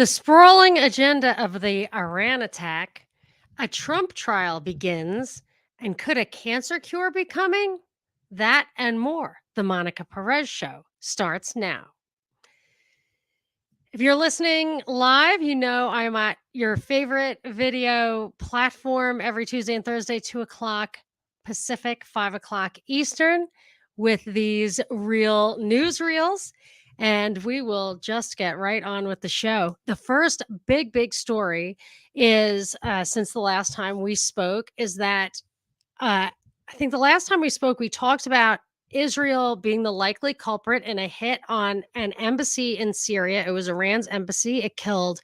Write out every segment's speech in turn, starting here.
The sprawling agenda of the Iran attack, a Trump trial begins, and could a cancer cure be coming? That and more. The Monica Perez Show starts now. If you're listening live, you know I'm at your favorite video platform every Tuesday and Thursday, 2 o'clock Pacific, 5 o'clock Eastern, with these real newsreels. And we will just get right on with the show. The first big story is since the last time we spoke, is that I think the last time we spoke, we talked about Israel being the likely culprit in a hit on an embassy in Syria. It was Iran's embassy. It killed,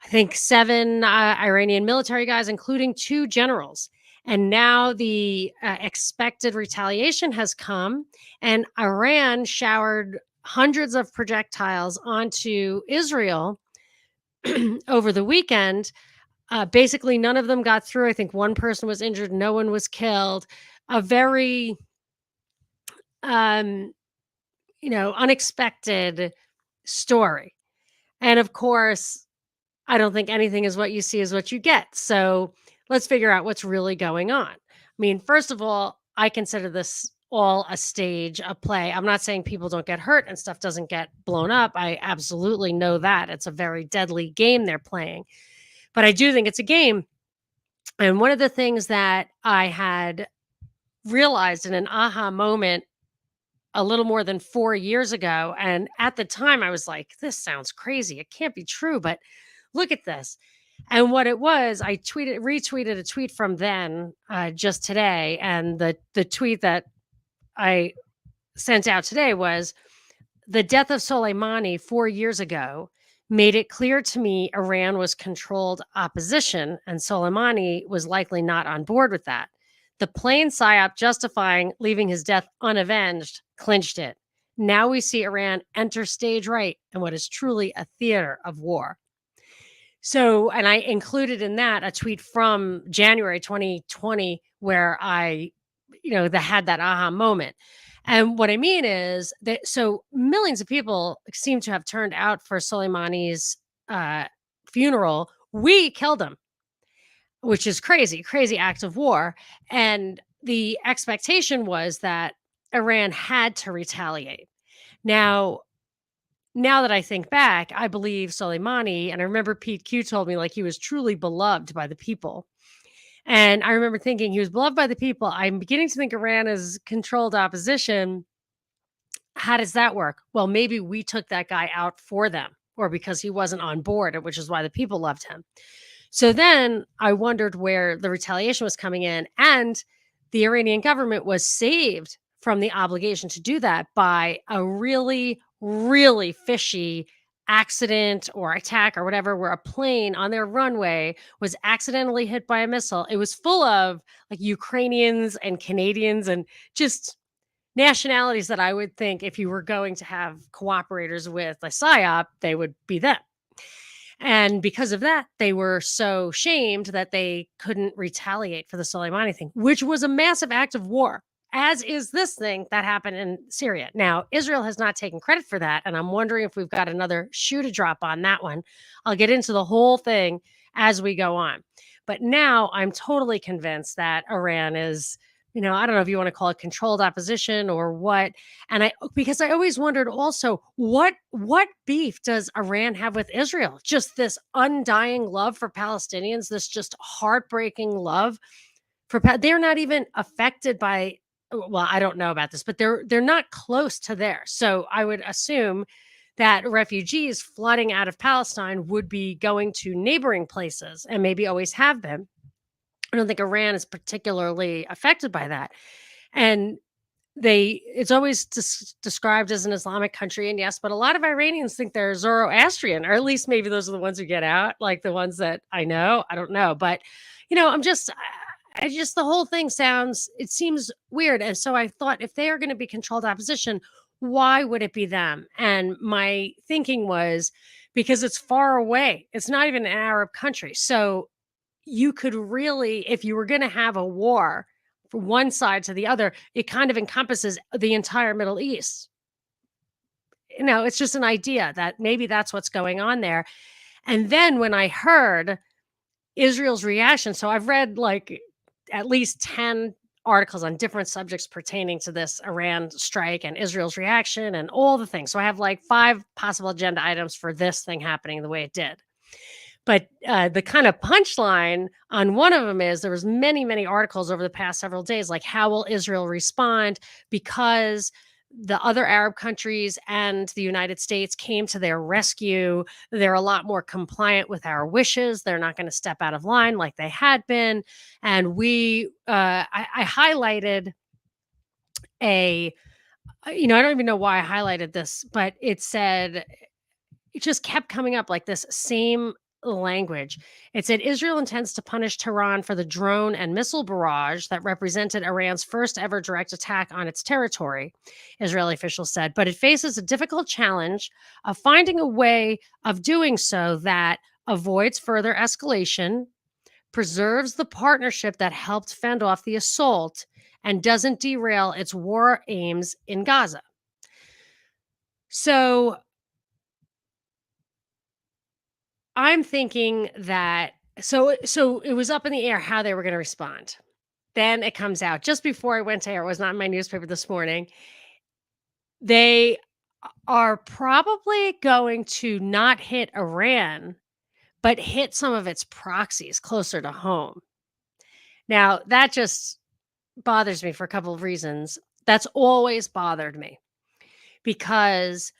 I think, 7 Iranian military guys, including 2 generals. And now the expected retaliation has come, and Iran showered hundreds of projectiles onto Israel over the weekend. Basically, none of them got through. I think one person was injured. No one was killed. A very unexpected story. And of course, I don't think anything is what you see is what you get. So let's figure out what's really going on. I mean, first of all, I consider this all a stage, a play. I'm not saying people don't get hurt and stuff doesn't get blown up. I absolutely know that. It's a very deadly game they're playing. But I do think it's a game. And one of the things that I had realized in an aha moment a little more than 4 years ago, and at the time I was like, this sounds crazy. It can't be true, but look at this. And what it was, I retweeted a tweet from then just today. And the tweet that I sent out today was, the death of Soleimani 4 years ago made it clear to me Iran was controlled opposition, and Soleimani was likely not on board with that. The plain psyop justifying leaving his death unavenged clinched it. Now we see Iran enter stage right in what is truly a theater of war. So, and I included in that a tweet from January 2020 where I, had that aha moment. And what I mean is that, so millions of people seem to have turned out for Soleimani's funeral. We killed him, which is crazy act of war. And the expectation was that Iran had to retaliate. Now that I think back, I believe Soleimani, and I remember Pete Q told me like he was truly beloved by the people. And I remember thinking he was beloved by the people. I'm beginning to think Iran is controlled opposition. How does that work? Well, maybe we took that guy out for them, or because he wasn't on board, which is why the people loved him. So then I wondered where the retaliation was coming in. And the Iranian government was saved from the obligation to do that by a really, really fishy accident or attack or whatever, where a plane on their runway was accidentally hit by a missile. It was full of like Ukrainians and Canadians and just nationalities that I would think if you were going to have cooperators with a PSYOP, they would be them. And because of that, they were so shamed that they couldn't retaliate for the Soleimani thing, which was a massive act of war, as is this thing that happened in Syria. Now, Israel has not taken credit for that, and I'm wondering if we've got another shoe to drop on that one. I'll get into the whole thing as we go on. But now I'm totally convinced that Iran is, I don't know if you want to call it controlled opposition or what. And because I always wondered also, what beef does Iran have with Israel? Just this undying love for Palestinians, this just heartbreaking love for, they're not even affected by, well, I don't know about this, but they're not close to there. So I would assume that refugees flooding out of Palestine would be going to neighboring places, and maybe always have been. I don't think Iran is particularly affected by that. And it's always described as an Islamic country. And yes, but a lot of Iranians think they're Zoroastrian, or at least maybe those are the ones who get out, like the ones that I know. I don't know. But, the whole thing seems weird. And so I thought, if they are going to be controlled opposition, why would it be them? And my thinking was, because it's far away. It's not even an Arab country. So you could really, if you were going to have a war from one side to the other, it kind of encompasses the entire Middle East. it's just an idea that maybe that's what's going on there. And then when I heard Israel's reaction, so I've read like at least 10 articles on different subjects pertaining to this Iran strike and Israel's reaction and all the things. So I have like 5 possible agenda items for this thing happening the way it did. But the kind of punchline on one of them is there was many, many articles over the past several days, like how will Israel respond because the other Arab countries and the United States came to their rescue. They're a lot more compliant with our wishes. They're not going to step out of line like they had been. And I highlighted a, I don't even know why I highlighted this, but it just kept coming up like this same language. It said Israel intends to punish Tehran for the drone and missile barrage that represented Iran's first ever direct attack on its territory, Israeli officials said, but it faces a difficult challenge of finding a way of doing so that avoids further escalation, preserves the partnership that helped fend off the assault, and doesn't derail its war aims in Gaza. So I'm thinking that so it was up in the air how they were going to respond. Then it comes out just before I went to air. It was not in my newspaper this morning. They are probably going to not hit Iran, but hit some of its proxies closer to home. Now, that just bothers me for a couple of reasons. That's always bothered me because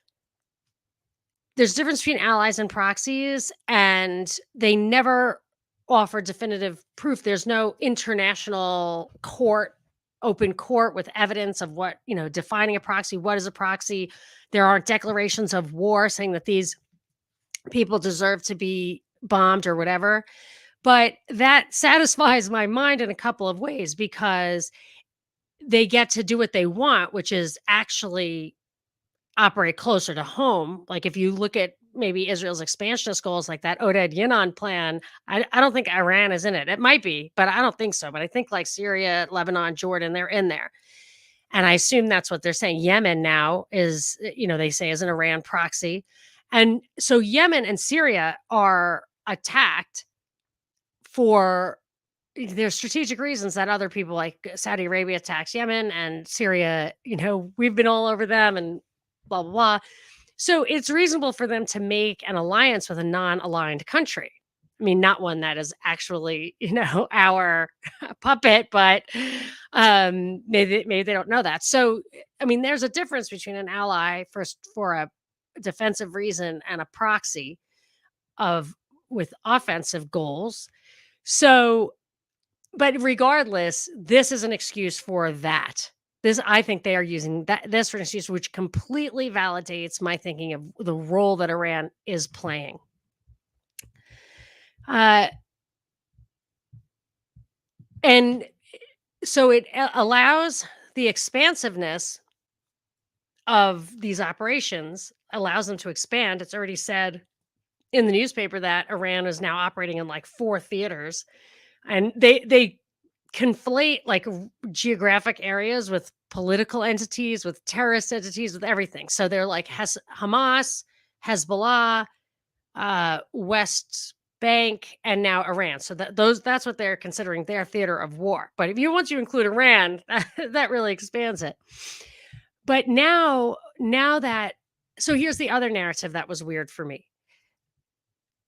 there's a difference between allies and proxies, and they never offer definitive proof. There's no international court, open court with evidence of what, defining a proxy. What is a proxy? There aren't declarations of war saying that these people deserve to be bombed or whatever. But that satisfies my mind in a couple of ways because they get to do what they want, which is actually operate closer to home. Like if you look at maybe Israel's expansionist goals, like that Oded Yinon plan, I don't think Iran is in it. It might be, but I don't think so. But I think like Syria, Lebanon, Jordan, they're in there. And I assume that's what they're saying. Yemen now is, they say is an Iran proxy. And so Yemen and Syria are attacked for their strategic reasons that other people like Saudi Arabia attacks Yemen and Syria, we've been all over them and blah, blah, blah. So it's reasonable for them to make an alliance with a non-aligned country. I mean, not one that is actually, our puppet, but maybe they don't know that. So, I mean, there's a difference between an ally for a defensive reason and a proxy with offensive goals. So, but regardless, this is an excuse for that. I think they are using this for an excuse, which completely validates my thinking of the role that Iran is playing. And so it allows the expansiveness of these operations, allows them to expand. It's already said in the newspaper that Iran is now operating in like 4 theaters, and they conflate like geographic areas with political entities, with terrorist entities, with everything. So they're like Hamas, Hezbollah, West Bank, and now Iran. So that's what they're considering their theater of war. But if once you include Iran, that really expands it. But now that, so here's the other narrative that was weird for me.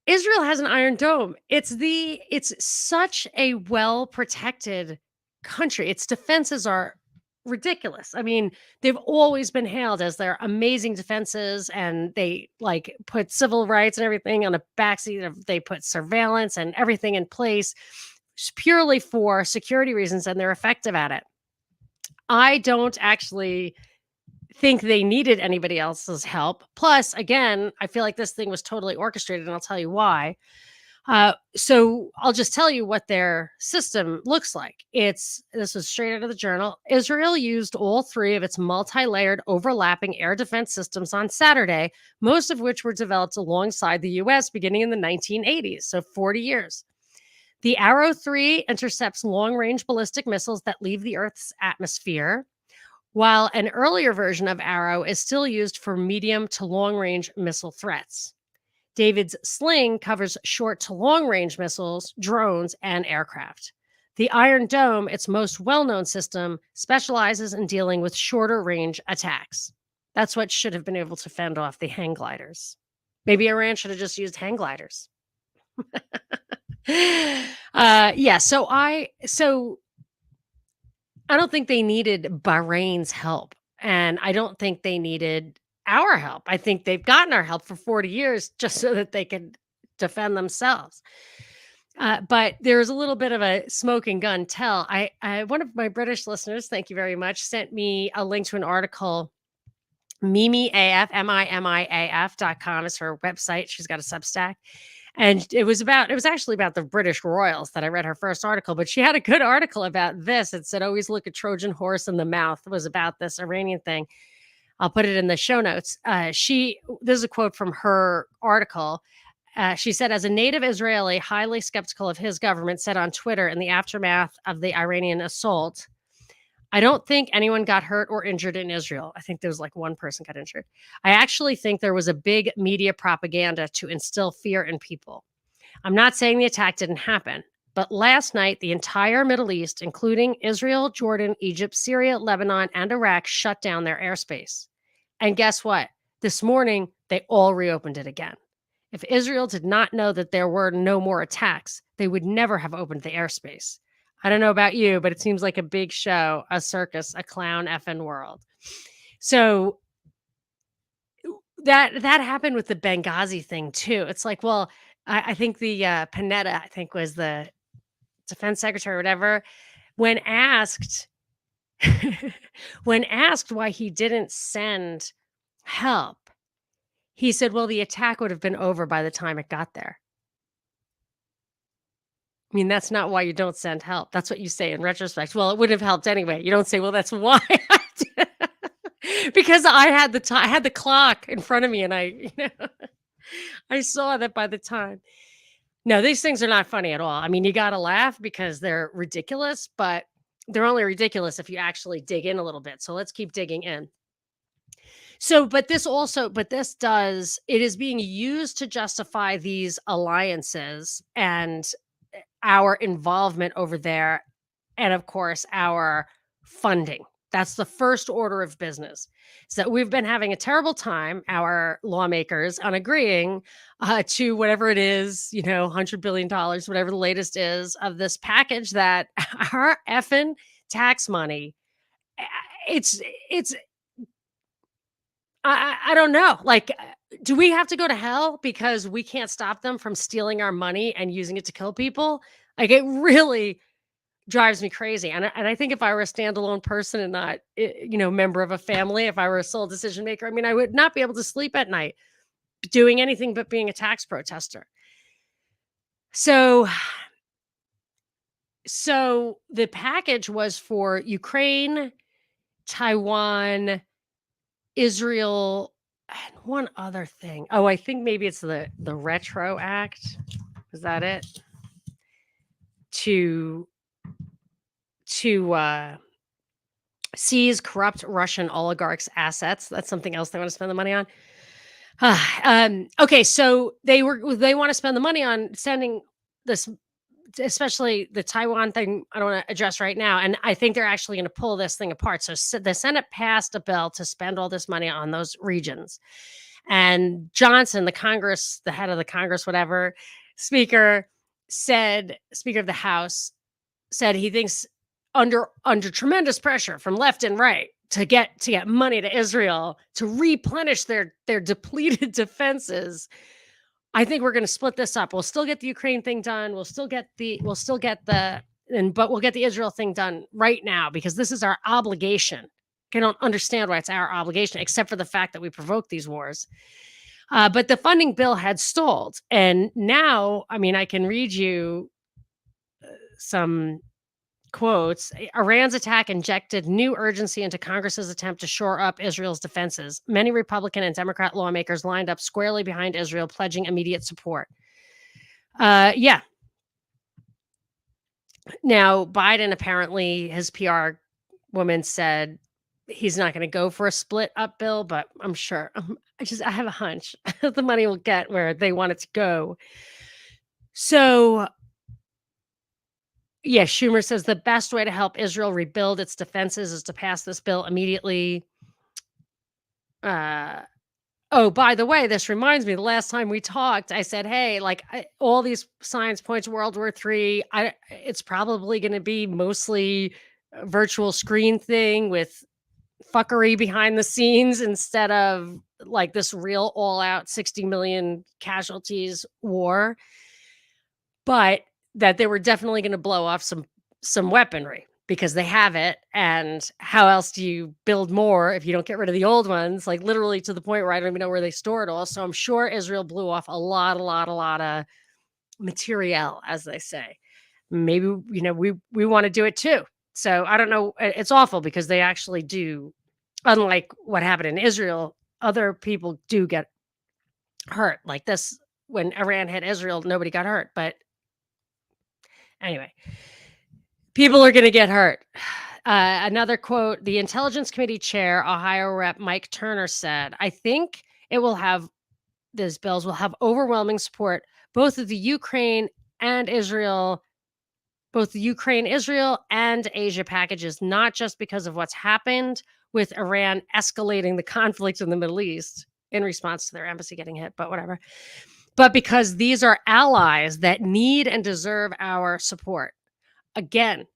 Israel has an Iron Dome. It's such a well-protected country. Its defenses are ridiculous. I mean, they've always been hailed as their amazing defenses, and they like put civil rights and everything on the backseat. They put surveillance and everything in place purely for security reasons, and they're effective at it. I don't actually think they needed anybody else's help. Plus, again, I feel like this thing was totally orchestrated, and I'll tell you why. So I'll just tell you what their system looks like. This was straight out of the journal. Israel used all 3 of its multi-layered overlapping air defense systems on Saturday, most of which were developed alongside the U.S. beginning in the 1980s, so 40 years. The Arrow 3 intercepts long-range ballistic missiles that leave the Earth's atmosphere, while an earlier version of Arrow is still used for medium to long range missile threats. David's sling covers short to long range missiles, drones, and aircraft. The Iron Dome, its most well known system, specializes in dealing with shorter range attacks. That's what should have been able to fend off the hang gliders. Maybe Iran should have just used hang gliders. Yeah, so I don't think they needed Bahrain's help, and I don't think they needed our help. I think they've gotten our help for 40 years just so that they could defend themselves. But there's a little bit of a smoking gun tell. One of my British listeners, thank you very much, sent me a link to an article. Mimi AF, MIMIAF.com is her website. She's got a Substack. And it was actually about the British royals that I read her first article, but she had a good article about this. It said, always look a Trojan horse in the mouth. It was about this Iranian thing. I'll put it in the show notes. This is a quote from her article. She said, as a native Israeli, highly skeptical of his government, said on Twitter in the aftermath of the Iranian assault, I don't think anyone got hurt or injured in Israel. I think there was like one person got injured. I actually think there was a big media propaganda to instill fear in people. I'm not saying the attack didn't happen, but last night, the entire Middle East, including Israel, Jordan, Egypt, Syria, Lebanon, and Iraq, shut down their airspace. And guess what? This morning, they all reopened it again. If Israel did not know that there were no more attacks, they would never have opened the airspace. I don't know about you, but it seems like a big show, a circus, a clown effing world. So that happened with the Benghazi thing too. It's like, well, I think the Panetta, I think was the defense secretary or whatever, when asked why he didn't send help, he said, well, the attack would have been over by the time it got there. I mean, that's not why you don't send help. That's what you say in retrospect. Well, it would have helped anyway. You don't say, well, that's why. Because I had the clock in front of me and I saw that by the time. No, these things are not funny at all. I mean, you got to laugh because they're ridiculous, but they're only ridiculous if you actually dig in a little bit. So let's keep digging in. So, it is being used to justify these alliances and our involvement over there. And of course, our funding. That's the first order of business. So we've been having a terrible time, our lawmakers, on agreeing to whatever it is, $100 billion, whatever the latest is of this package that our effing tax money, it's I don't know. Like, do we have to go to hell because we can't stop them from stealing our money and using it to kill people? Like, it really drives me crazy. And I think if I were a standalone person and not, member of a family, if I were a sole decision maker, I mean, I would not be able to sleep at night doing anything but being a tax protester. So the package was for Ukraine, Taiwan, Israel, and one other thing. Oh, I think maybe it's the Retro Act. Is that it? To seize corrupt Russian oligarchs' assets. That's something else they want to spend the money on. Okay, so they want to spend the money on sending this, especially the Taiwan thing. I don't want to address right now, and I think they're actually going to pull this thing apart. So the Senate passed a bill to spend all this money on those regions, and Johnson, the head of the Congress, whatever, Speaker of the House, said he thinks under tremendous pressure from left and right to get money to Israel to replenish their depleted defenses. I think we're going to split this up. We'll still get the Ukraine thing done. But we'll get the Israel thing done right now because this is our obligation. I don't understand why it's our obligation, except for the fact that we provoked these wars. But the funding bill had stalled. And now, I mean, I can read you some quotes. Iran's attack injected new urgency into Congress's attempt to shore up Israel's defenses. Many Republican and Democrat lawmakers lined up squarely behind Israel, pledging immediate support. Yeah. Now, Biden, apparently, his PR woman said he's not gonna go for a split up bill, but I'm sure, I have a hunch the money will get where they want it to go. So, yeah, Schumer says the best way to help Israel rebuild its defenses is to pass this bill immediately. Uh, oh, by the way, this reminds me, the last time we talked, I said, "Hey, like, all these signs point to World War III. It's probably gonna be mostly a virtual screen thing with fuckery behind the scenes instead of like this real all out 60 million casualties war, but that they were definitely going to blow off some weaponry because they have it. And how else do you build more if you don't get rid of the old ones? Like literally to the point where I don't even know where they store it all. So I'm sure Israel blew off a lot of material, as they say. Maybe we want to do it too. So I don't know. It's awful because they actually do. Unlike what happened in Israel, other people do get hurt. Like this, when Iran hit Israel, nobody got hurt. But anyway, people are going to get hurt. Another quote: the Intelligence Committee Chair, Ohio Rep. Mike Turner said, "I think it will have these bills will have overwhelming support both of the Ukraine and Israel." Both the Ukraine, Israel, and Asia packages, not just because of what's happened with Iran escalating the conflict in the Middle East in response to their embassy getting hit, but whatever. But because these are allies that need and deserve our support. Again,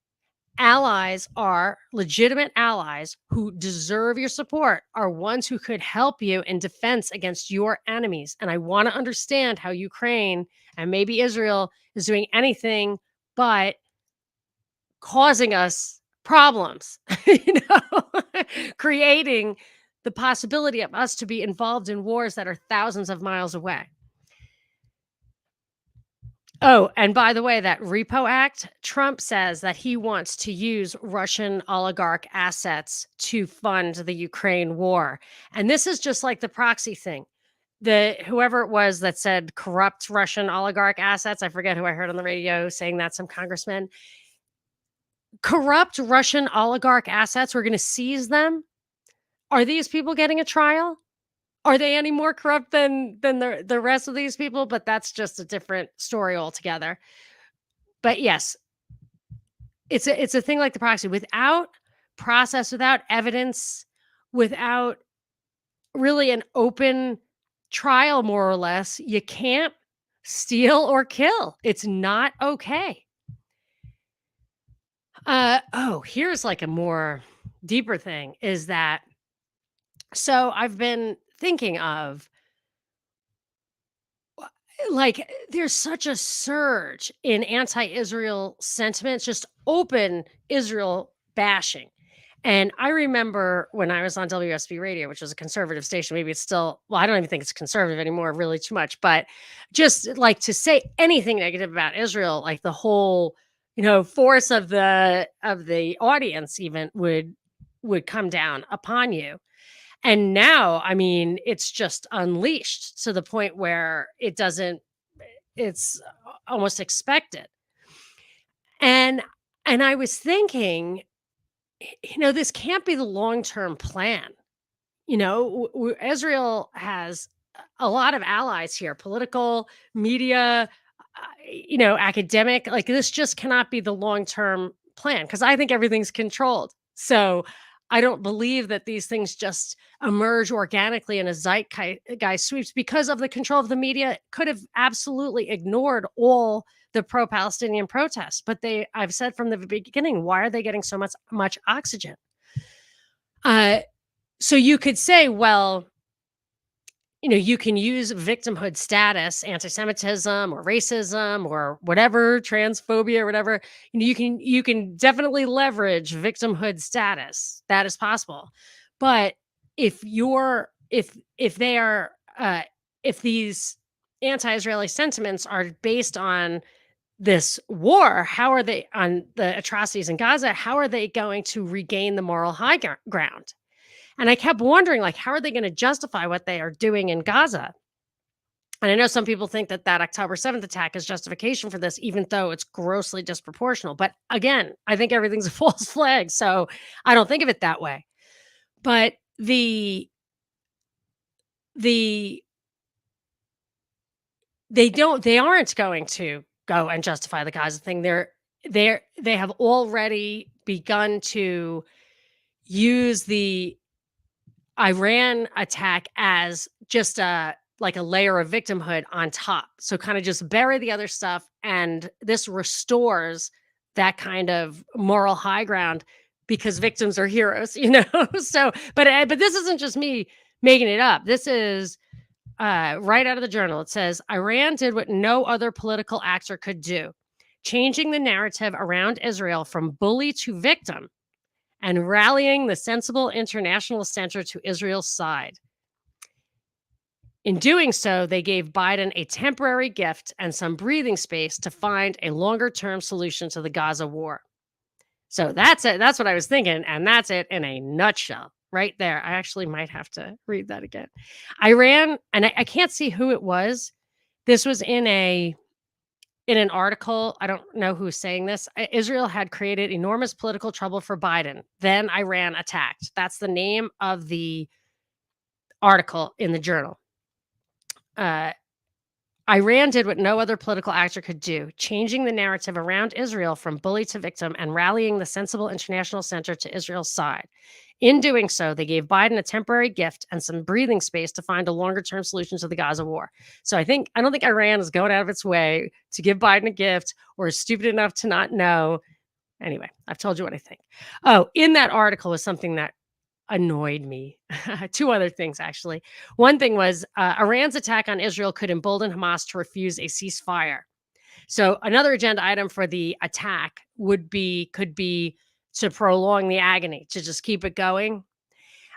allies are legitimate allies who deserve your support, are ones who could help you in defense against your enemies. And I want to understand how Ukraine and maybe Israel is doing anything but causing us problems, creating the possibility of us to be involved in wars that are thousands of miles away. Oh, and by the way, that Repo Act, Trump says that he wants to use Russian oligarch assets to fund the Ukraine war. And this is just like the proxy thing. Whoever it was that said corrupt Russian oligarch assets, I forget who I heard on the radio saying that, some congressman. Corrupt Russian oligarch assets, we're gonna seize them? Are these people getting a trial? Are they any more corrupt than the rest of these people? But that's just a different story altogether. But yes, it's a thing like the proxy. Without process, without evidence, without really an open trial, more or less, you can't steal or kill. It's not okay. Here's like a more deeper thing is that so I've been thinking of like there's such a surge in anti-Israel sentiments, just open Israel bashing. And I remember when I was on WSB radio, which was a conservative station, maybe it's still, well, I don't even think it's conservative anymore, really too much, but just like to say anything negative about Israel, like the whole, force of the audience even would come down upon you. And now, I mean, it's just unleashed to the point where it's almost expected. And I was thinking, this can't be the long-term plan. Israel has a lot of allies here, political, media, academic. Like this just cannot be the long-term plan because I think everything's controlled. So I don't believe that these things just emerge organically in a zeitgeist sweeps because of the control of the media. It could have absolutely ignored all the pro-Palestinian protests, but I've said from the beginning, why are they getting so much oxygen? So you could say, well, you can use victimhood status, anti-Semitism or racism or whatever, transphobia or whatever. You can definitely leverage victimhood status. That is possible. But if these anti-Israeli sentiments are based on this war, how are they on the atrocities in Gaza? How are they going to regain the moral high ground? And I kept wondering, like, how are they going to justify what they are doing in Gaza? And I know some people think that October 7th attack is justification for this, even though it's grossly disproportional. But again, I think everything's a false flag. So I don't think of it that way. But the they aren't going to go and justify the Gaza thing. They have already begun to use the Iran attack as just a like a layer of victimhood on top. So kind of just bury the other stuff, and this restores that kind of moral high ground because victims are heroes, you know. So, but this isn't just me making it up. This is right out of the journal. It says Iran did what no other political actor could do, changing the narrative around Israel from bully to victim and rallying the sensible international center to Israel's side. In doing so, they gave Biden a temporary gift and some breathing space to find a longer term solution to the Gaza war. So that's it. That's what I was thinking. And that's it in a nutshell right there. I actually might have to read that again. Iran, and I can't see who it was. This was in an article. I don't know who's saying this. Israel had created enormous political trouble for Biden. Then Iran attacked. That's the name of the article in the journal. Iran did what no other political actor could do, changing the narrative around Israel from bully to victim and rallying the sensible international center to Israel's side. In doing so, they gave Biden a temporary gift and some breathing space to find a longer-term solution to the Gaza war. So I don't think Iran is going out of its way to give Biden a gift or is stupid enough to not know. Anyway, I've told you what I think. Oh, in that article was something that annoyed me. Two other things, actually. One thing was Iran's attack on Israel could embolden Hamas to refuse a ceasefire. So another agenda item for the attack could be to prolong the agony, to just keep it going.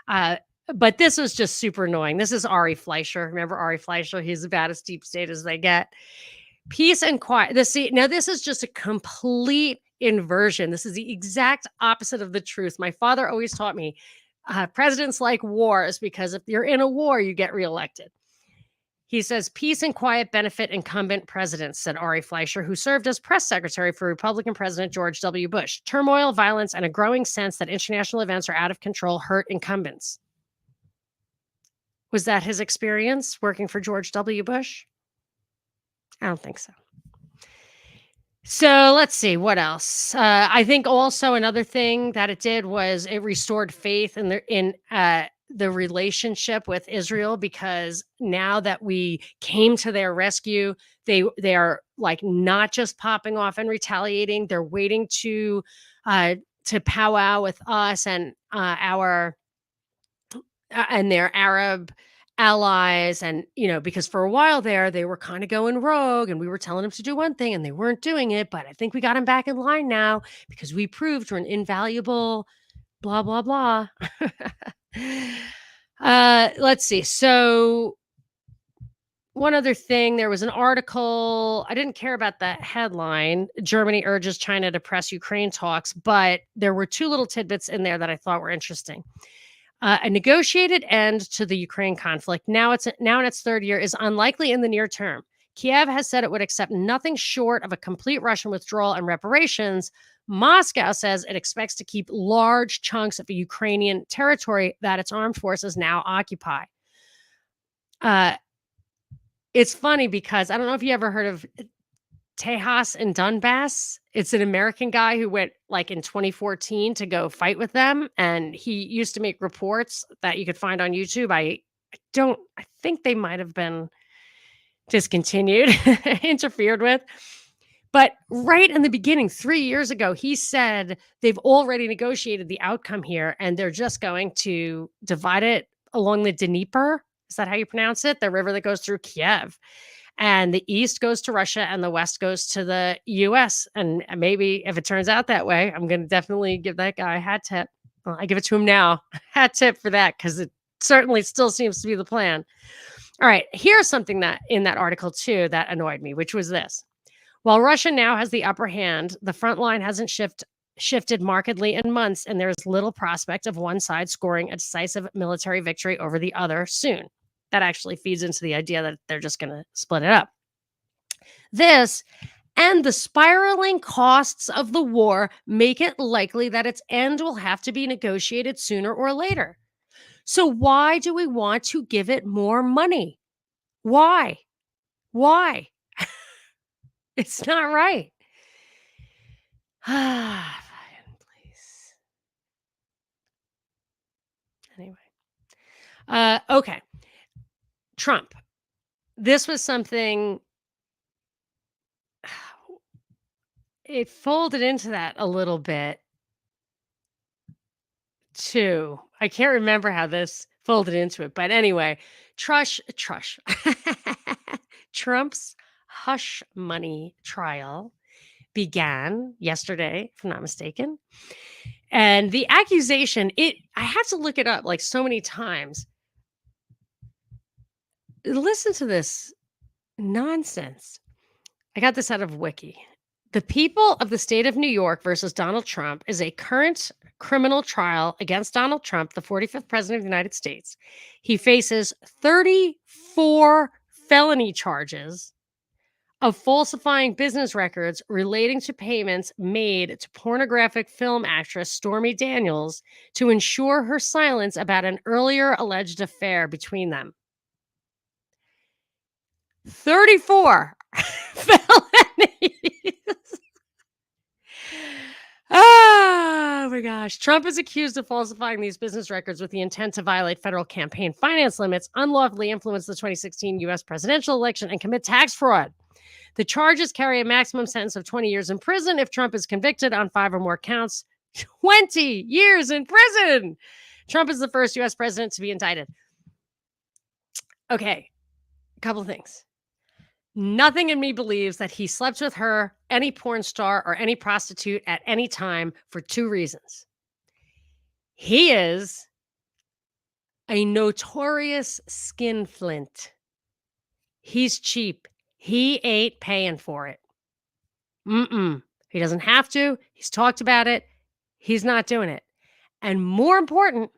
But this was just super annoying. This is Ari Fleischer. Remember Ari Fleischer? He's about as deep state as they get. Peace and quiet. Now this is just a complete inversion. This is the exact opposite of the truth. My father always taught me presidents like wars because if you're in a war, you get reelected. He says, peace and quiet benefit incumbent presidents, said Ari Fleischer, who served as press secretary for Republican President George W. Bush. Turmoil, violence, and a growing sense that international events are out of control hurt incumbents. Was that his experience working for George W. Bush? I don't think so. So let's see what else. I think also another thing that it did was it restored faith in the relationship with Israel, because now that we came to their rescue, they are like not just popping off and retaliating. They're waiting to powwow with us and their Arab allies. And, because for a while there, they were kind of going rogue and we were telling them to do one thing and they weren't doing it. But I think we got them back in line now because we proved we're an invaluable blah, blah, blah. Let's see. So one other thing, there was an article. I didn't care about that headline. Germany urges China to press Ukraine talks, but there were two little tidbits in there that I thought were interesting. A negotiated end to the Ukraine conflict, now in its third year, is unlikely in the near term. Kiev has said it would accept nothing short of a complete Russian withdrawal and reparations. Moscow says it expects to keep large chunks of Ukrainian territory that its armed forces now occupy. It's funny because I don't know if you ever heard of Tejas in Donbass. It's an American guy who went like in 2014 to go fight with them. And he used to make reports that you could find on YouTube. I think they might have been discontinued, interfered with. But right in the beginning, 3 years ago, he said they've already negotiated the outcome here and they're just going to divide it along the Dnieper. Is that how you pronounce it? The river that goes through Kiev. And the East goes to Russia and the West goes to the US. And maybe if it turns out that way, I'm going to definitely give that guy a hat tip. Well, I give it to him now. Hat tip for that, because it certainly still seems to be the plan. All right. Here's something that in that article, too, that annoyed me, which was this. While Russia now has the upper hand, the front line hasn't shifted markedly in months, and there's little prospect of one side scoring a decisive military victory over the other soon. That actually feeds into the idea that they're just going to split it up. This and the spiraling costs of the war make it likely that its end will have to be negotiated sooner or later. So why do we want to give it more money? Why? Why? It's not right. Please. Anyway. Okay. Trump. This was something it folded into that a little bit too. I can't remember how this folded into it, but anyway, Trush. Trump's hush money trial began yesterday, if I'm not mistaken. And the accusation, I had to look it up like so many times. Listen to this nonsense. I got this out of Wiki. The people of the state of New York versus Donald Trump is a current criminal trial against Donald Trump, the 45th president of the United States. He faces 34 felony charges of falsifying business records relating to payments made to pornographic film actress Stormy Daniels to ensure her silence about an earlier alleged affair between them. 34 felonies. Oh my gosh. Trump is accused of falsifying these business records with the intent to violate federal campaign finance limits, unlawfully influence the 2016 US presidential election, and commit tax fraud. The charges carry a maximum sentence of 20 years in prison if Trump is convicted on 5 or more counts. 20 years in prison. Trump is the first US president to be indicted. Okay, a couple of things. Nothing in me believes that he slept with her, any porn star, or any prostitute at any time for 2 reasons. He is a notorious skinflint. He's cheap. He ain't paying for it. He doesn't have to. He's talked about it. He's not doing it. And more important,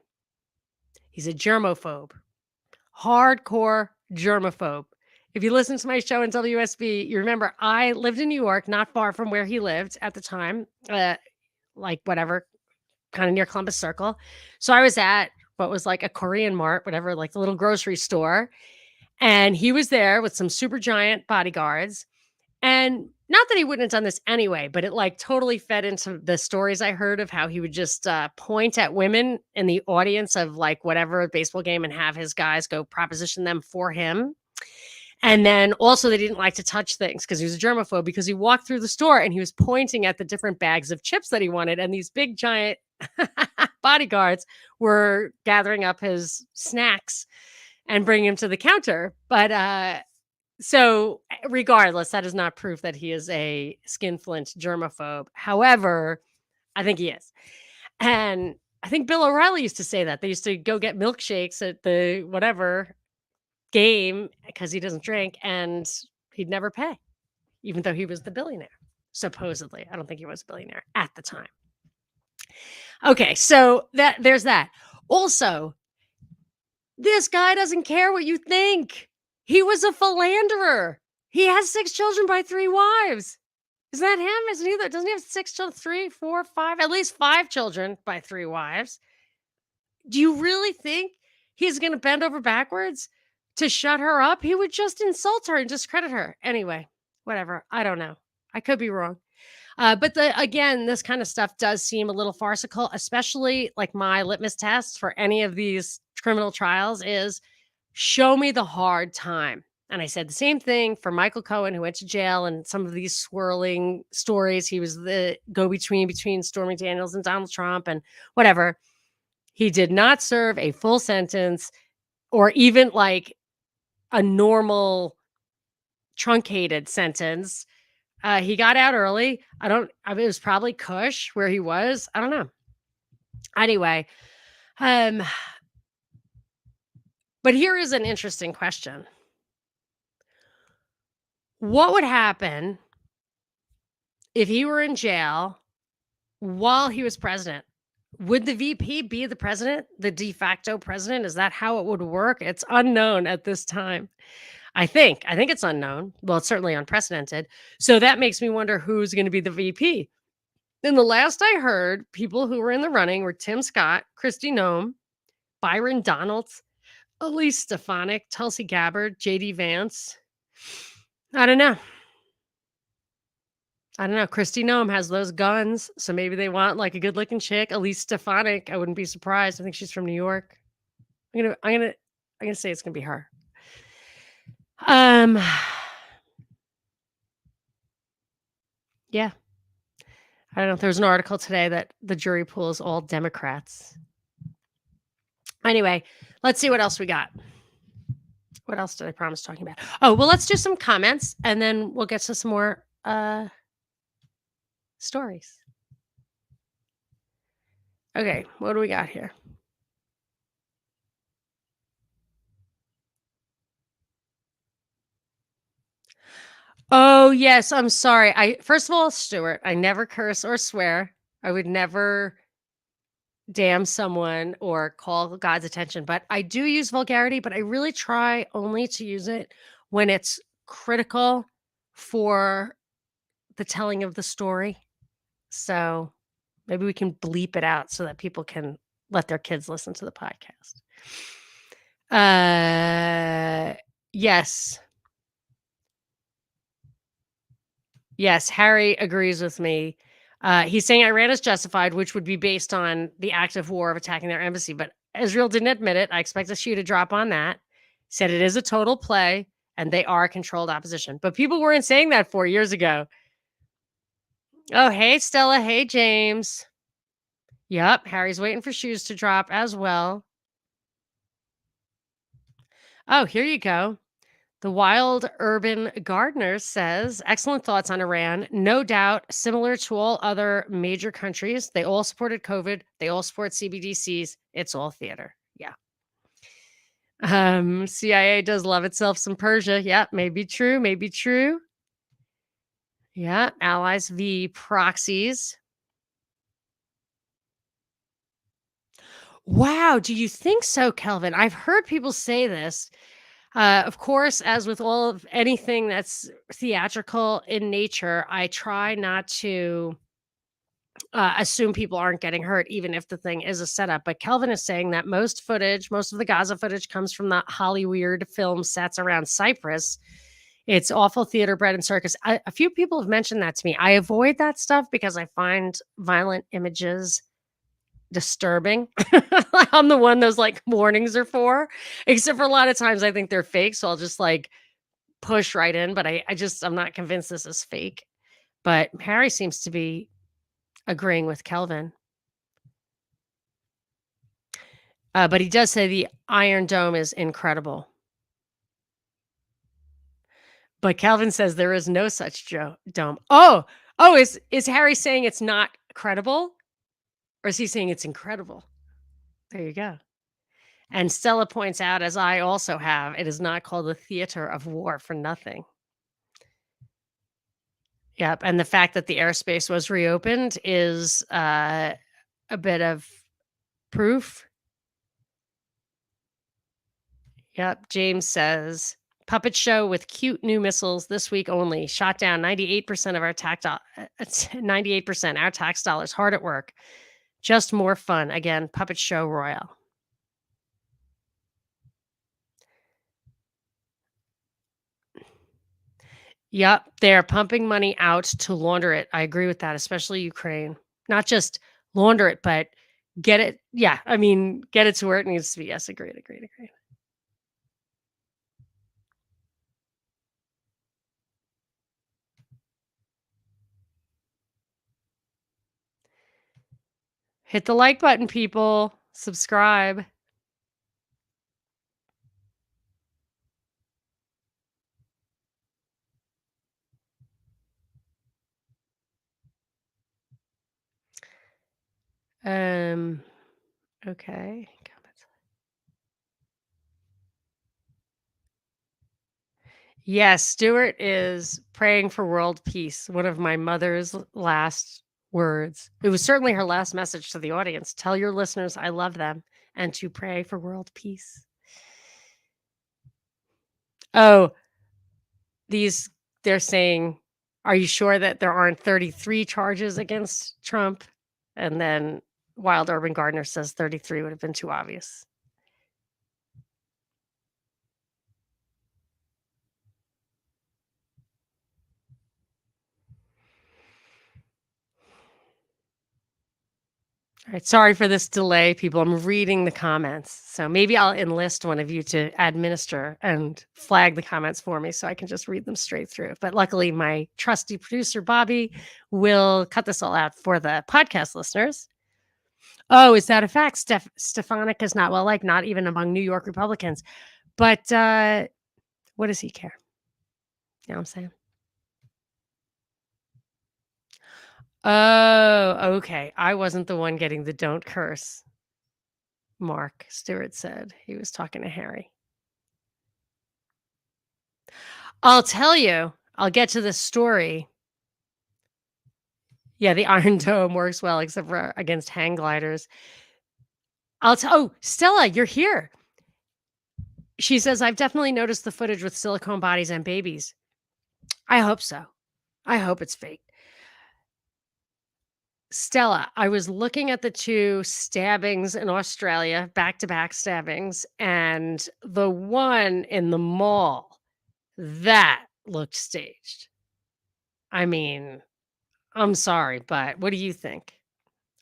he's a germaphobe. Hardcore germaphobe. If you listen to my show in WSB, you remember I lived in New York, not far from where he lived at the time, like whatever, kind of near Columbus Circle. So I was at what was like a Korean Mart, whatever, like the little grocery store. And he was there with some super giant bodyguards. And not that he wouldn't have done this anyway, but it like totally fed into the stories I heard of how he would just point at women in the audience of like whatever baseball game and have his guys go proposition them for him. And then also they didn't like to touch things because he was a germaphobe, because he walked through the store and he was pointing at the different bags of chips that he wanted. And these big giant bodyguards were gathering up his snacks and bringing him to the counter. But so regardless, that is not proof that he is a skinflint germaphobe. However, I think he is. And I think Bill O'Reilly used to say that. They used to go get milkshakes at the whatever game because he doesn't drink, and he'd never pay, even though he was the billionaire, supposedly. I don't think he was a billionaire at the time. Okay, so there's that. Also, this guy doesn't care what you think. He was a philanderer. He has 6 children by 3 wives. Isn't that him? Isn't he? Doesn't he have 6 children? 3, 4, 5, at least 5 children by 3 wives. Do you really think he's going to bend over backwards to shut her up? He would just insult her and discredit her. Anyway, whatever. I don't know. I could be wrong. But again, this kind of stuff does seem a little farcical, especially like my litmus test for any of these criminal trials is show me the hard time. And I said the same thing for Michael Cohen, who went to jail, and some of these swirling stories. He was the go-between between Stormy Daniels and Donald Trump and whatever. He did not serve a full sentence or even like a normal truncated sentence. He got out early. I mean, it was probably Kush where he was. I don't know. Anyway, but here is an interesting question. What would happen if he were in jail while he was president? Would the VP be the president, the de facto president? Is that how it would work? It's unknown at this time. I think it's unknown. Well, it's certainly unprecedented. So that makes me wonder who's going to be the VP. And the last I heard, people who were in the running were Tim Scott, Kristi Noem, Byron Donalds, Elise Stefanik, Tulsi Gabbard, JD Vance. I don't know. I don't know. Christy Nome has those guns, so maybe they want like a good looking chick. Elise Stefanik, I wouldn't be surprised. I think she's from New York. I'm gonna say it's gonna be her. Um, yeah. I don't know. There's an article today that the jury pool is all Democrats. Anyway, let's see what else we got. What else did I promise talking about? Oh, well, let's do some comments and then we'll get to some more stories. Okay, what do we got here? Oh, yes, I'm sorry. First of all, Stuart, I never curse or swear. I would never damn someone or call God's attention, but I do use vulgarity, but I really try only to use it when it's critical for the telling of the story. So maybe we can bleep it out so that people can let their kids listen to the podcast. Yes. Yes, Harry agrees with me. He's saying Iran is justified, which would be based on the active war of attacking their embassy. But Israel didn't admit it. I expect a shoe to drop on that. Said it is a total play and they are controlled opposition. But people weren't saying that 4 years ago. Oh, hey, Stella. Hey, James. Yep, Harry's waiting for shoes to drop as well. Oh, here you go. The Wild Urban Gardener says, excellent thoughts on Iran. No doubt, similar to all other major countries, they all supported COVID. They all support CBDCs. It's all theater. Yeah. CIA does love itself some Persia. Yeah, maybe true. Maybe true. Yeah. Allies v. proxies. Wow. Do you think so, Kelvin? I've heard people say this. Of course, as with all of anything that's theatrical in nature, I try not to assume people aren't getting hurt, even if the thing is a setup. But Kelvin is saying that most of the Gaza footage comes from the Hollywood film sets around Cyprus. It's awful theater, bread, and circus. A few people have mentioned that to me. I avoid that stuff because I find violent images disturbing. I'm the one those like warnings are for, except for a lot of times I think they're fake. So I'll just like push right in. But I'm not convinced this is fake. But Harry seems to be agreeing with Kelvin. But he does say the Iron Dome is incredible. But Calvin says there is no such dome. Oh, is Harry saying it's not credible? Or is he saying it's incredible? There you go. And Stella points out, as I also have, it is not called the theater of war for nothing. Yep. And the fact that the airspace was reopened is a bit of proof. Yep. James says, puppet show with cute new missiles this week only. Shot down 98% of our 98% our tax dollars hard at work. Just more fun. Again, puppet show royal. Yep, they're pumping money out to launder it. I agree with that, especially Ukraine. Not just launder it, but get it. Yeah, I mean, get it to where it needs to be. Yes, agreed. Hit the like button, people. Subscribe. Okay. Yes, Stuart is praying for world peace. One of my mother's last words. It was certainly her last message to the audience. Tell your listeners I love them and to pray for world peace. Oh, they're saying, are you sure that there aren't 33 charges against Trump? And then Wild Urban Gardener says 33 would have been too obvious. All right, sorry for this delay, people. I'm reading the comments. So maybe I'll enlist one of you to administer and flag the comments for me so I can just read them straight through. But luckily, my trusty producer, Bobby, will cut this all out for the podcast listeners. Oh, is that a fact? Stefanik is not well liked, not even among New York Republicans. But what does he care? You know what I'm saying? Oh, okay. I wasn't the one getting the don't curse. Mark Stewart said he was talking to Harry. I'll tell you. I'll get to this story. Yeah, the Iron Dome works well, except for against hang gliders. Oh, Stella, you're here. She says, I've definitely noticed the footage with silicone bodies and babies. I hope so. I hope it's fake. Stella, I was looking at the 2 stabbings in Australia, back-to-back stabbings, and the one in the mall, that looked staged. I mean, I'm sorry, but what do you think?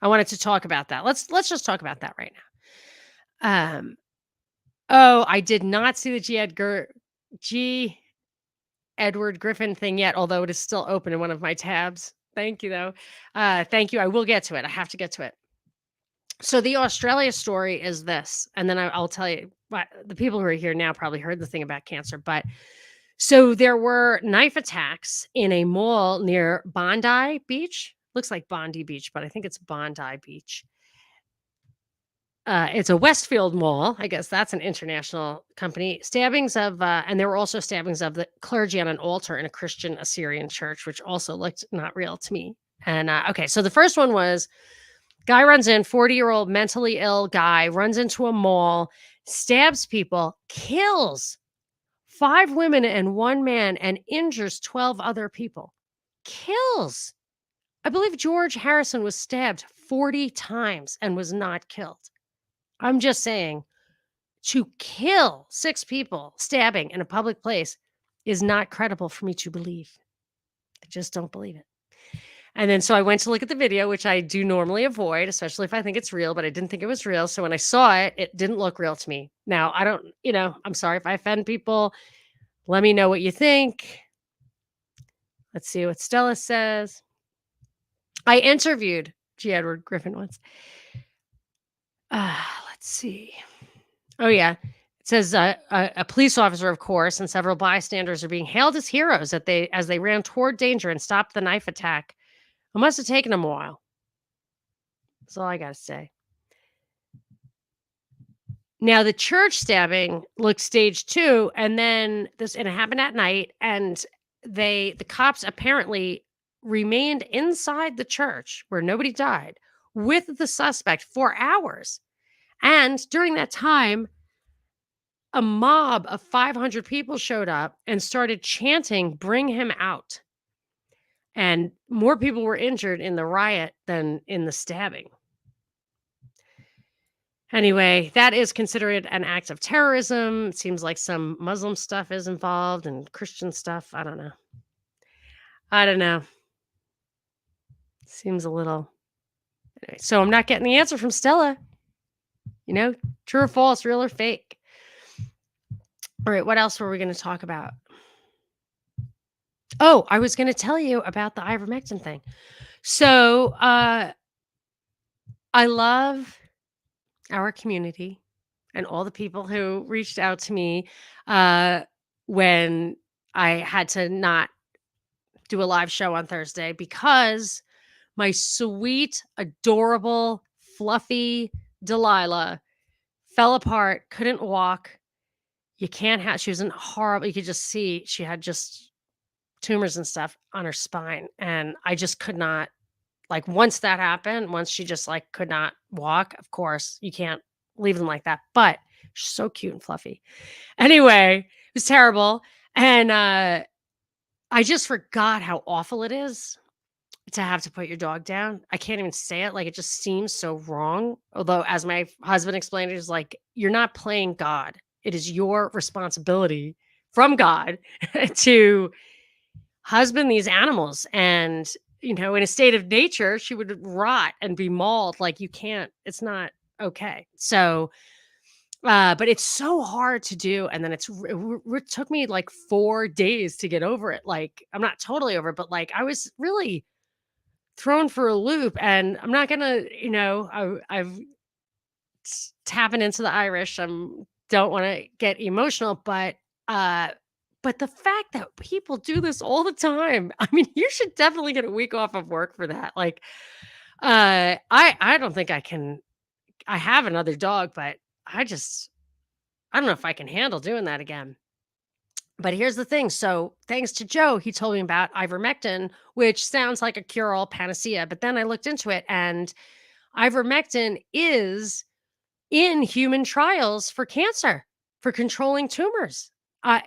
I wanted to talk about that. Let's just talk about that right now. Oh, I did not see the G. Edward Griffin thing yet, although it is still open in one of my tabs. Thank you, though. Thank you. I will get to it. I have to get to it. So the Australia story is this, and then I'll tell you. What the people who are here now probably heard the thing about cancer, but so there were knife attacks in a mall near Bondi Beach. Looks like Bondi Beach, but I think it's Bondi Beach. It's a Westfield mall. I guess that's an international company. Stabbings of, and there were also stabbings of the clergy on an altar in a Christian Assyrian church, which also looked not real to me. And okay, so the first one was guy runs in, 40-year-old mentally ill guy runs into a mall, stabs people, kills 5 women and 1 man, and injures 12 other people. Kills. I believe George Harrison was stabbed 40 times and was not killed. I'm just saying, to kill 6 people stabbing in a public place is not credible for me to believe. I just don't believe it. And then so I went to look at the video, which I do normally avoid, especially if I think it's real, but I didn't think it was real. So when I saw it, it didn't look real to me. Now, I don't, I'm sorry if I offend people. Let me know what you think. Let's see what Stella says. I interviewed G. Edward Griffin once. Let's see. Oh, yeah. It says a police officer, of course, and several bystanders are being hailed as heroes as they ran toward danger and stopped the knife attack. It must have taken them a while. That's all I got to say. Now, the church stabbing looked staged too, and then it happened at night, and the cops apparently remained inside the church where nobody died with the suspect for hours. And during that time, a mob of 500 people showed up and started chanting, "Bring him out." And more people were injured in the riot than in the stabbing. Anyway, that is considered an act of terrorism. It seems like some Muslim stuff is involved and Christian stuff. I don't know. Seems a little. Anyway, so I'm not getting the answer from Stella. True or false, real or fake. All right, what else were we going to talk about? Oh, I was going to tell you about the ivermectin thing. So I love our community and all the people who reached out to me when I had to not do a live show on Thursday because my sweet, adorable, fluffy Delilah fell apart, couldn't walk. She was in horrible, you could just see she had just tumors and stuff on her spine. And I just could not, once that happened, once she just could not walk, of course, you can't leave them like that. But she's so cute and fluffy. Anyway, it was terrible. And I just forgot how awful it is to have to put your dog down. I can't even say it. It just seems so wrong. Although, as my husband explained, it is you're not playing God. It is your responsibility from God to husband these animals. And in a state of nature, she would rot and be mauled. Like, you can't, it's not okay. So, but it's so hard to do. And then it took me like 4 days to get over it. Like, I'm not totally over it, but like, I was really thrown for a loop. And I'm not gonna, I've tapping into the Irish. Don't want to get emotional, uh, but the fact that people do this all the time, I mean, you should definitely get a week off of work for that. Like, I don't think I can. I have another dog, but I don't know if I can handle doing that again. But here's the thing. So, thanks to Joe, he told me about ivermectin, which sounds like a cure-all panacea. But then I looked into it, and ivermectin is in human trials for cancer, for controlling tumors.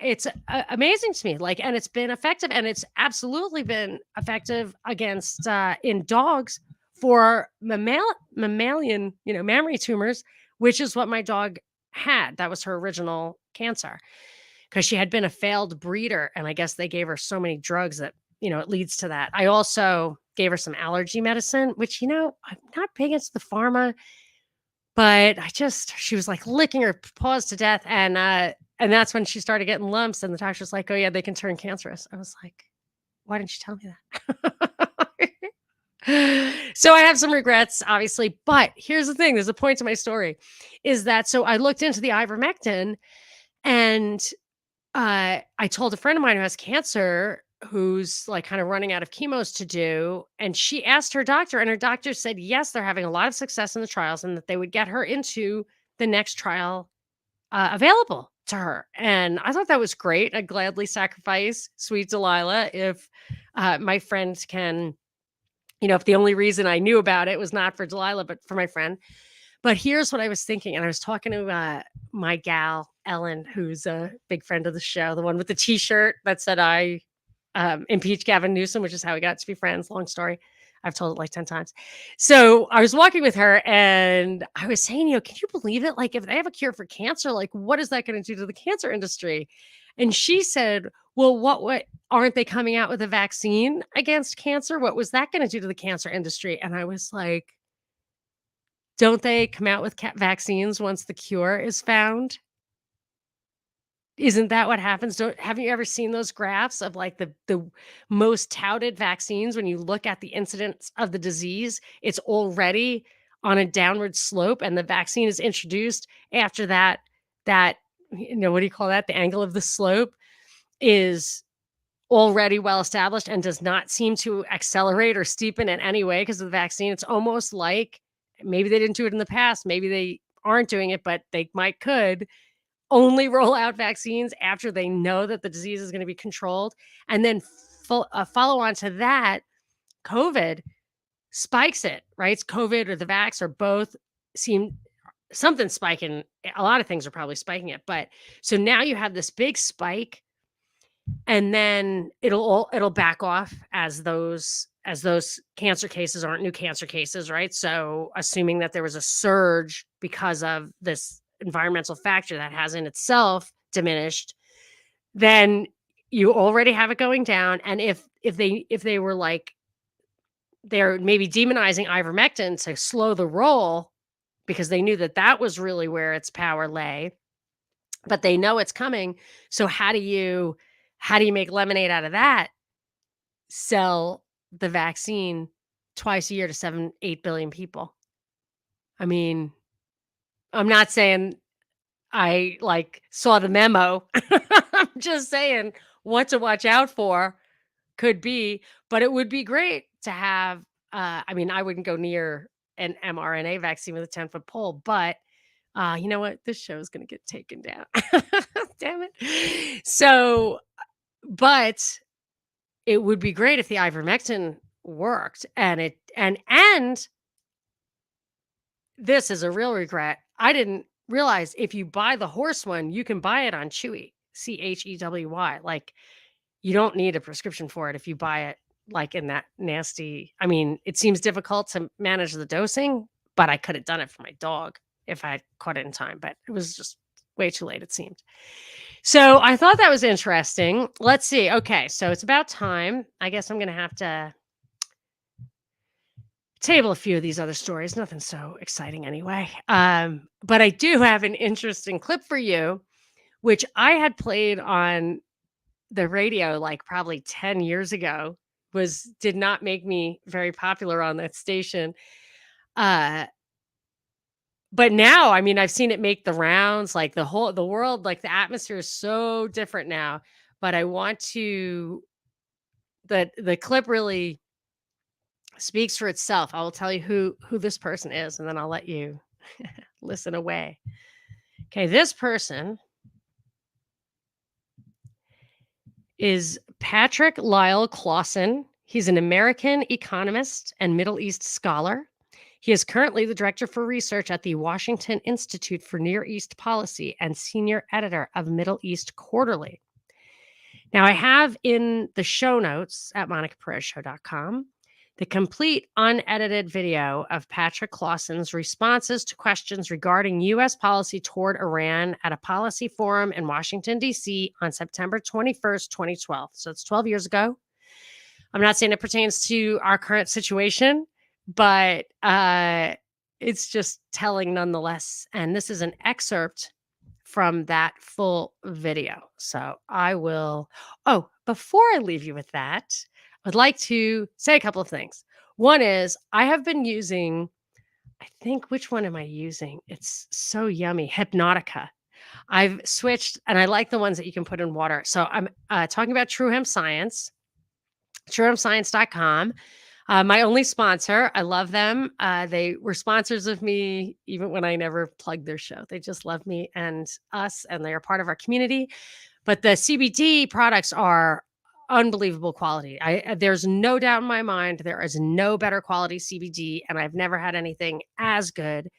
It's amazing to me. Like, and it's been effective, and it's absolutely been effective against in dogs for mammalian, mammary tumors, which is what my dog had. That was her original cancer because she had been a failed breeder, and I guess they gave her so many drugs that it leads to that. I also gave her some allergy medicine, which I'm not big into the pharma, but she was, like, licking her paws to death, and that's when she started getting lumps, and the doctor's like, "Oh, yeah, they can turn cancerous." I was like, "Why didn't you tell me that?" So, I have some regrets, obviously, but here's the thing, there's a point to my story, is that so I looked into the ivermectin, and I told a friend of mine who has cancer, who's like kind of running out of chemos to do, and she asked her doctor, and her doctor said, yes, they're having a lot of success in the trials and that they would get her into the next trial available to her. And I thought that was great. I'd gladly sacrifice sweet Delilah if my friend can, if the only reason I knew about it was not for Delilah, but for my friend. But here's what I was thinking, and I was talking to my gal Ellen, who's a big friend of the show, the one with the T-shirt that said I impeached Gavin Newsom, which is how we got to be friends. Long story, I've told it like 10 times. So I was walking with her, and I was saying, can you believe it? Like, if they have a cure for cancer, like, what is that going to do to the cancer industry? And she said, well, what aren't they coming out with a vaccine against cancer? What was that going to do to the cancer industry? And I was like, don't they come out with vaccines once the cure is found? Isn't that what happens? Haven't you ever seen those graphs of like the most touted vaccines? When you look at the incidence of the disease, it's already on a downward slope, and the vaccine is introduced after that, what do you call that? The angle of the slope is already well established and does not seem to accelerate or steepen in any way because of the vaccine. It's almost like maybe they didn't do it in the past. Maybe they aren't doing it, but they could only roll out vaccines after they know that the disease is going to be controlled. And then follow on to that, COVID spikes it, right? It's COVID or the vax or both seem something spiking. A lot of things are probably spiking it. But so now you have this big spike, and then it'll back off as those cancer cases aren't new cancer cases, right? So assuming that there was a surge because of this environmental factor that has in itself diminished, then you already have it going down. And if they were like, they're maybe demonizing ivermectin to slow the roll because they knew that was really where its power lay, but they know it's coming. So how do you make lemonade out of that? Sell the vaccine twice a year to 7-8 billion people. I mean, I'm not saying I like saw the memo. I'm just saying what to watch out for could be, but it would be great to have. I mean, I wouldn't go near an mRNA vaccine with a 10-foot pole, but you know what? This show is going to get taken down. Damn it. So, but it would be great if the ivermectin worked, and this is a real regret. I didn't realize if you buy the horse one, you can buy it on Chewy, CHEWY. Like, you don't need a prescription for it if you buy it like in that nasty. I mean, it seems difficult to manage the dosing, but I could have done it for my dog if I had caught it in time, but it was just way too late, it seemed. So I thought that was interesting. Let's see. Okay, so it's about time. I guess I'm going to have to table a few of these other stories. Nothing so exciting anyway. But I do have an interesting clip for you, which I had played on the radio like probably 10 years ago. Did not make me very popular on that station. Uh, but now, I mean, I've seen it make the rounds, like the world, like the atmosphere is so different now. But I want to the clip really speaks for itself. I will tell you who this person is, and then I'll let you listen away. Okay, this person is Patrick Lyle Clausen. He's an American economist and Middle East scholar. He is currently the director for research at the Washington Institute for Near East Policy and senior editor of Middle East Quarterly. Now, I have in the show notes at monicaperezshow.com the complete unedited video of Patrick Clausen's responses to questions regarding U.S. policy toward Iran at a policy forum in Washington, D.C. on September 21st, 2012. So it's 12 years ago. I'm not saying it pertains to our current situation, but it's just telling nonetheless. And this is an excerpt from that full video. So I will, before I leave you with that, I'd like to say a couple of things. One is I have been using, I think, which one am I using? It's so yummy. Hypnautica. I've switched, and I like the ones that you can put in water. So I'm talking about True Hemp Science, truehempscience.com. My only sponsor. I love them. They were sponsors of me even when I never plugged their show. They just love me and us, and they are part of our community. But the CBD products are unbelievable quality. There's no doubt in my mind there is no better quality CBD, and I've never had anything as good.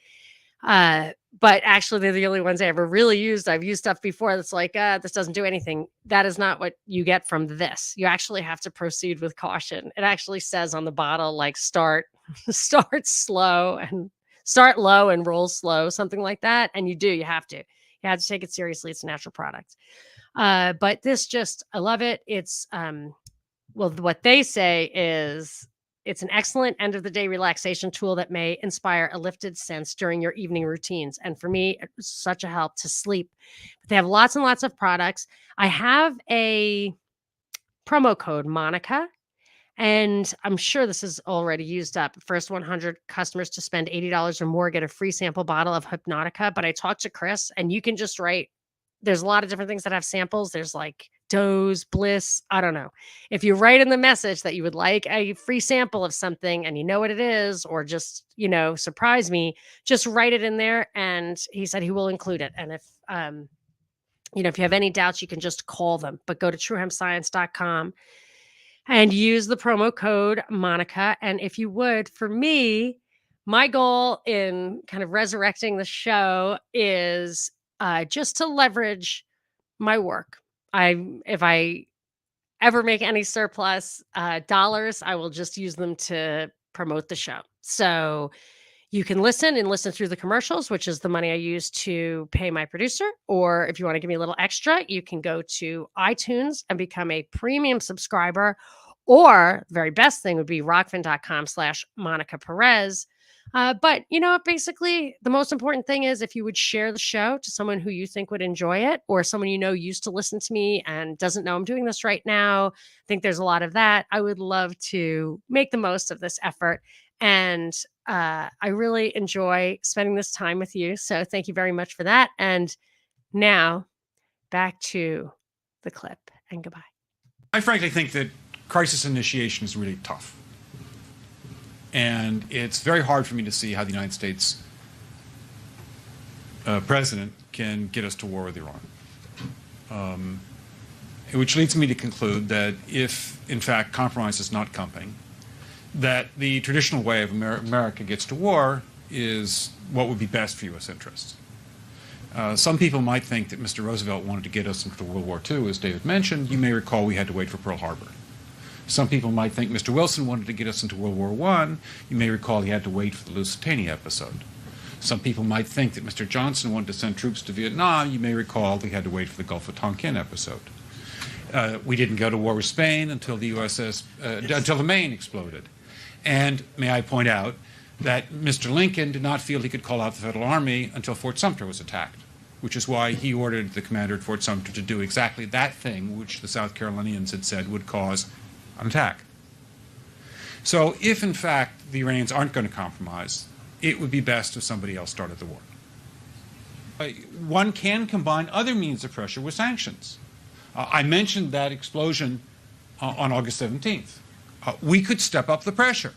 But actually, they're the only ones I ever really used. I've used stuff before that's like, this doesn't do anything. That is not what you get from this. You actually have to proceed with caution. It actually says on the bottle, like start slow and start low and roll slow, something like that. And you have to take it seriously. It's a natural product. But this I love it. It's, what they say is it's an excellent end of the day relaxation tool that may inspire a lifted sense during your evening routines. And for me, it's such a help to sleep. But they have lots and lots of products. I have a promo code Monica, and I'm sure this is already used up. First 100 customers to spend $80 or more get a free sample bottle of Hypnautica. But I talked to Chris, and you can just write. There's a lot of different things that have samples. There's like Doze, Bliss. I don't know. If you write in the message that you would like a free sample of something and you know what it is, or just, surprise me, just write it in there. And he said he will include it. And if you have any doubts, you can just call them. But go to truehempscience.com and use the promo code Monica. And if you would, for me, my goal in kind of resurrecting the show is just to leverage my work. If I ever make any surplus dollars, I will just use them to promote the show. So you can listen through the commercials, which is the money I use to pay my producer. Or if you want to give me a little extra, you can go to iTunes and become a premium subscriber. Or the very best thing would be rockfin.com/Monica Perez. But basically the most important thing is if you would share the show to someone who you think would enjoy it, or someone used to listen to me and doesn't know I'm doing this right now. I think there's a lot of that. I would love to make the most of this effort. And I really enjoy spending this time with you. So thank you very much for that. And now back to the clip, and goodbye. I frankly think that crisis initiation is really tough. And it's very hard for me to see how the United States president can get us to war with Iran. Which leads me to conclude that if, in fact, compromise is not coming, that the traditional way of America gets to war is what would be best for U.S. interests. Some people might think that Mr. Roosevelt wanted to get us into World War II, as David mentioned. You may recall we had to wait for Pearl Harbor. Some people might think Mr. Wilson wanted to get us into World War I. You may recall he had to wait for the Lusitania episode. Some people might think that Mr. Johnson wanted to send troops to Vietnam. You may recall he had to wait for the Gulf of Tonkin episode. We didn't go to war with Spain until the USS, until the Maine exploded. And may I point out that Mr. Lincoln did not feel he could call out the Federal Army until Fort Sumter was attacked, which is why he ordered the commander at Fort Sumter to do exactly that thing which the South Carolinians had said would cause an attack. So if, in fact, the Iranians aren't going to compromise, it would be best if somebody else started the war. One can combine other means of pressure with sanctions. I mentioned that explosion on August 17th. We could step up the pressure.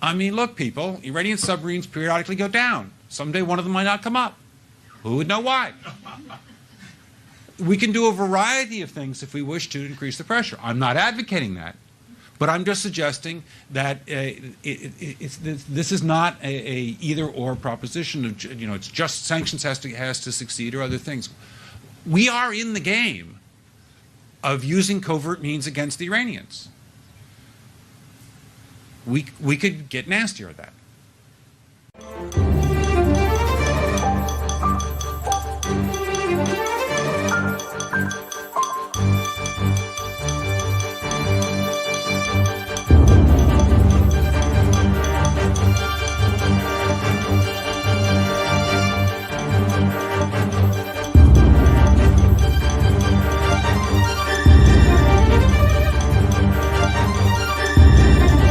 I mean, look, people, Iranian submarines periodically go down. Someday one of them might not come up. Who would know why? We can do a variety of things if we wish to increase the pressure. I'm not advocating that, but I'm just suggesting that this is not a either-or proposition of, it's just sanctions has to succeed or other things. We are in the game of using covert means against the Iranians. We could get nastier at that.